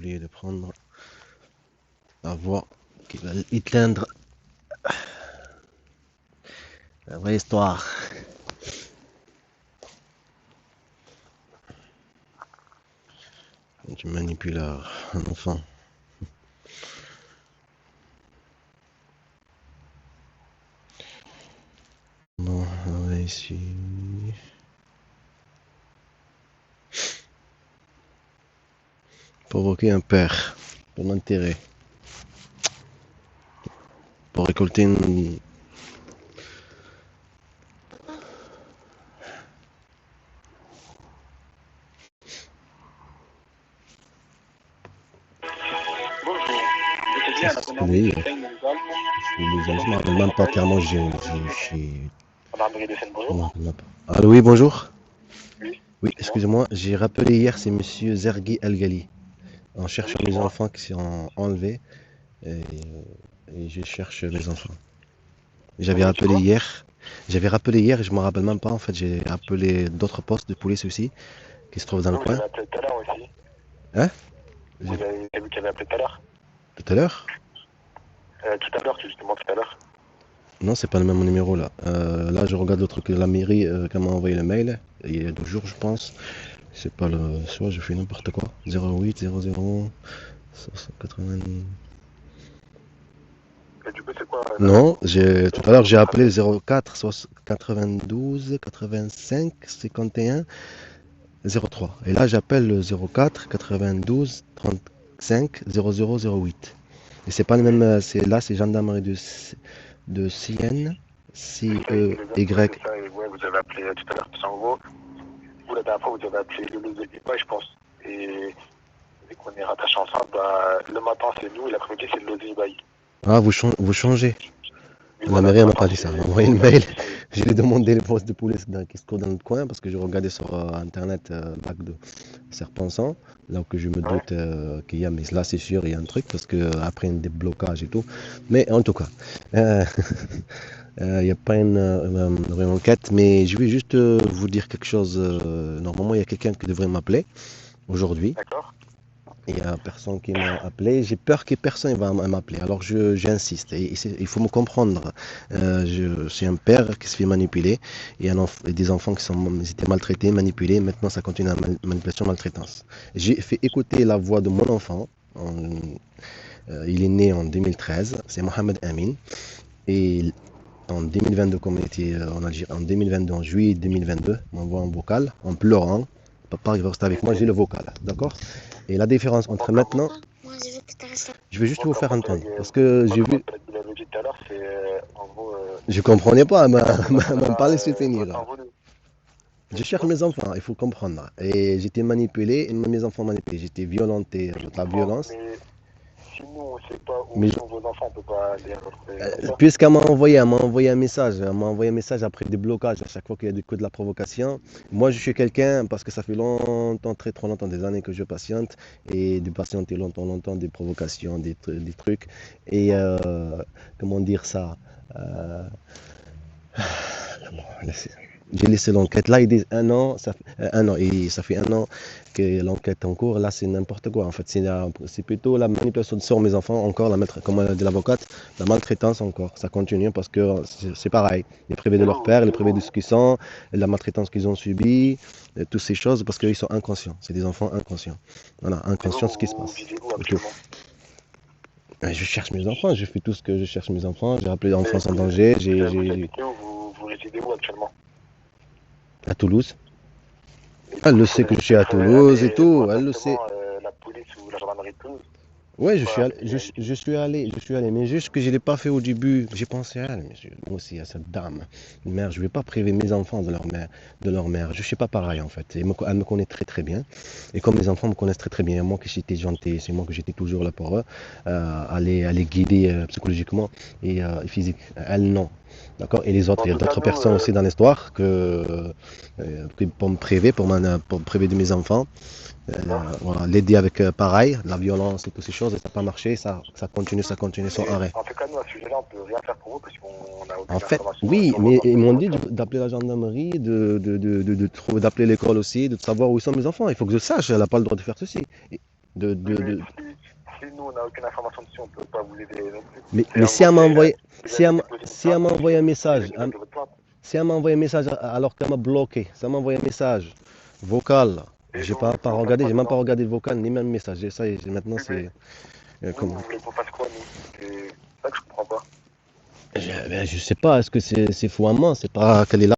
oublié de prendre la voix qui va éteindre la vraie histoire. Du manipuleur, un enfant. Bon, on va ici. Provoquer un père pour l'enterrer. Pour récolter une. Oui, je me rappelle même pas clairement. Allô, oui, bonjour. Oui, excusez-moi, j'ai rappelé hier, c'est monsieur Zergi Algali. En cherchant mes enfants qui sont enlevés. Et, et je cherche mes enfants. J'avais rappelé hier. J'avais rappelé hier et je me rappelle même pas. En fait, j'ai appelé d'autres postes de police aussi qui se trouvent dans le coin. Vous avez appelé tout à l'heure aussi. Hein? Vous avez vu qu'il avait appelé tout à l'heure. Tout à l'heure? Tout à l'heure, justement tout à l'heure. Non, c'est pas le même numéro là. Là, je regarde le truc de la mairie qui m'a envoyé le mail. Il y a 2 jours, je pense. C'est pas le. Soit je fais n'importe quoi. 08 00 580. Et du coup, c'est quoi Non, tout à l'heure j'ai appelé 04 92 85 51 03. Et là j'appelle le 04 92 35 0008. Et c'est pas le même. C'est gendarmerie de Sienne. C-E-Y. Ouais, vous avez appelé tout à l'heure. Parce qu'en gros, vous, la dernière fois, vous avez appelé le loser Ipa, je pense. Et dès qu'on est rattaché ensemble, bah, le matin, c'est nous et l'après-midi, c'est le loser Ibaï. Ah, vous changez. Et La voilà, mairie le elle m'a matin, pas dit ça. Elle m'a envoyé une mail. Je lui ai demandé les postes de police qui se trouvent dans le coin parce que je regardais sur internet lac de Serpensan, là où que je me doute qu'il y a, mais là c'est sûr, il y a un truc parce que après un déblocage et tout. Mais en tout cas, il n'y a pas une enquête, mais je vais juste vous dire quelque chose. Normalement, il y a quelqu'un qui devrait m'appeler aujourd'hui. D'accord. Il n'y a personne qui m'a appelé. J'ai peur que personne va m'appeler. Alors j'insiste. Il faut me comprendre. C'est un père qui se fait manipuler et des enfants qui ils étaient maltraités, manipulés. Maintenant, ça continue la manipulation, maltraitance. J'ai fait écouter la voix de mon enfant. Il est né en 2013. C'est Mohamed Amin. Et en 2022, comme il était en Algérie, en 2022, en juillet 2022, m'envoie un vocal en pleurant. Papa, il va rester avec moi, j'ai le vocal. D'accord? Et la différence entre maintenant, je vais juste vous faire entendre. Parce que j'ai vu. Il avait dit tout à l'heure, c'est en gros. Je comprenais pas, elle m'a pas laissé finir. Autant voulu. Je cherche mes enfants, il faut comprendre. Et j'étais manipulé, et mes enfants manipulés. J'étais violenté, de la violence. Mais si nous, on ne sait pas où Mais sont vos enfants, on ne peut pas les retrouver comme ça. puisqu'elle m'a envoyé un message. Elle m'a envoyé un message après des blocages. À chaque fois qu'il y a du coup de la provocation. Moi, je suis quelqu'un, parce que ça fait longtemps, très trop longtemps, des années que je patiente. Et de patienter longtemps, des provocations, des trucs. Et comment dire ça comment, j'ai laissé l'enquête. Là, ils disent 1 an, un an, et ça fait 1 an que l'enquête est en cours. Là, c'est n'importe quoi. En fait, c'est plutôt la manipulation sur mes enfants, encore, comme a dit l'avocate, la maltraitance encore. Ça continue parce que c'est pareil. Les privés de leur père, les privés de ce qu'ils sont, la maltraitance qu'ils ont subie, toutes ces choses, parce qu'ils sont inconscients. C'est des enfants inconscients. Voilà, inconscients de ce qui se passe. Je cherche mes enfants, je fais tout ce que je cherche mes enfants. J'ai appelé Enfance en danger. Vous résidez où actuellement? À Toulouse. Elle le sait que je suis à Toulouse et tout, elle le sait. La police ou la gendarmerie de Toulouse? Ouais, je suis allé, mais juste que je ne l'ai pas fait au début. J'ai pensé à elle, mais moi aussi à cette dame, une mère. Je ne vais pas priver mes enfants de leur mère. Je ne suis pas pareil en fait. Elle me connaît très bien. Et comme les enfants me connaissent très bien, moi que j'étais gentil, c'est moi que j'étais toujours là pour eux, à les guider psychologiquement et physique. Elle non. D'accord. Et les autres, il y a d'autres personnes aussi dans l'histoire pour me priver, pour me priver de mes enfants. Voilà, l'aider avec pareil, la violence et toutes ces choses, et ça n'a pas marché, ça continue sans arrêt. En tout cas, nous, à ce sujet-là, on ne peut rien faire pour vous parce qu'on n'a aucune En fait, information oui, sur mais votre ils m'ont dit situation. d'appeler la gendarmerie, d'appeler l'école aussi, de savoir où sont mes enfants. Il faut que je sache, elle n'a pas le droit de faire ceci. de, Oui, mais de- si nous, on n'a aucune information dessus, on ne peut pas vous aider non plus. Mais En si elle gros, m'a envoyé, vous si avez elle, m'a- déposé une si elle plainte m'a envoyé un vous avez message, déposé votre plainte. si elle m'a envoyé un message alors qu'elle m'a bloqué, ça m'a envoyé un message vocal. Et J'ai vous, pas vous faites regardé, quoi j'ai même pas dedans? regardé le vocal ni même le message. Et ça, maintenant Oui, mais c'est nous, comment? vous voulez qu'on fasse quoi, nous? C'est ça que je comprends pas. Je sais pas, est-ce que c'est fou à moi, c'est pas qu'elle est là.